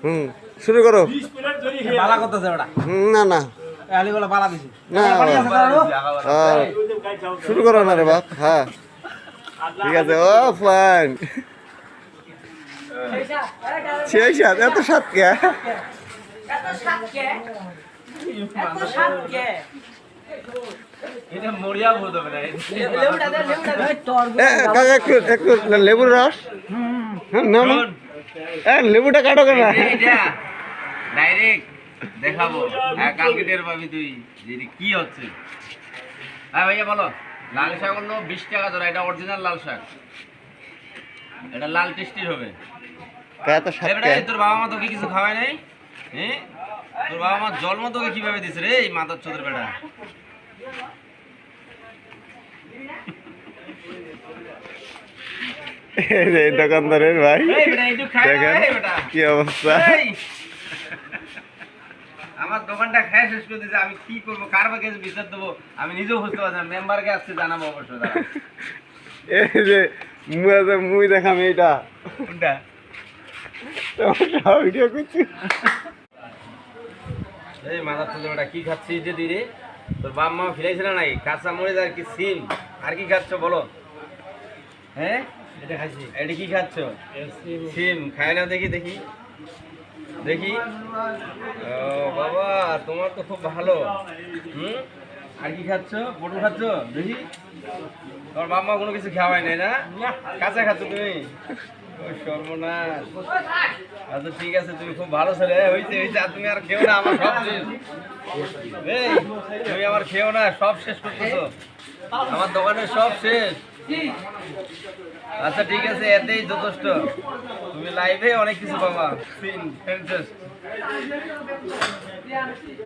হুম শুরু করো। বালা করতেছে ওটা। না না আলি বলে বালা দিছি। না শুরু করো না রে বাপ। হ্যাঁ ঠিক আছে। ও ফাইন সেই সাত এত সাত কে এটা মরিয়া বলতে পারে। কাকা একটু একটু লেবুর রস। হ্যাঁ না না লেবুটা কাটো কেন? ডাইরেক্ট দেখাবো। হ্যাঁ কালকে টের পাবি তুই যে কি হচ্ছে। হ্যাঁ ভাইয়া বলো। লাল শাক হলো 20 টাকা জোড়া। এটা অরিজিনাল লাল শাক। এটা লাল টেস্টির হবে। এত সাত কে? তোর বাবা মা তোকে কিছু খাওয়ায় নাই? হ্যাঁ তোর বাবা মা জন্ম তোকে কিভাবে দিছে রে এই মাথার চোদের বেটা? এই দোকানদারের ভাই দেখেন কি অবস্থা। আমার দোকানটা খায় শেষ করে দিয়েছে। আমি কি করবো, কার বাকে বিচার দেবো আমি নিজেও বুঝতে পারছি না। মেম্বারকে আসছে জানাবো অবশ্য। এই যে মুই দেখাম এইটা কোনটা ভিডিও করছি। এই মাথার চোদের বেটা কি খাচ্ছিস যে তুই রে? তোর বাপ মা ফিরাইছিল নাই? কাঁচা মরিচ আর কি সিম আর কি খাচ্ছ বলো? হ্যাঁ এটা খাইছি। এটা কি খাচ্ছ? সিম খায় না দেখি দেখি দেখি। ও বাবা তোমার তো খুব ভালো। হুম আর কি খাচ্ছ? পটল খাচ্ছ দেখি। তোমার বাবা মা কোনো কিছু খাওয়াই নাই না? কাঁচা খাচ্ছ তুমি? ও সর্বনাশ। আচ্ছা ঠিক আছে তুমি খুব ভালো ছেলে। হয়েছে হয়েছে। আর তুমি আর খেও না, আমার সব শেষ। এই তুমি আমার খেও না, সব শেষ করতেছো। আমার দোকানের সব শেষ। আচ্ছা ঠিক আছে এতেই যথেষ্ট। তুমি লাইভে অনেক কিছু পাবা।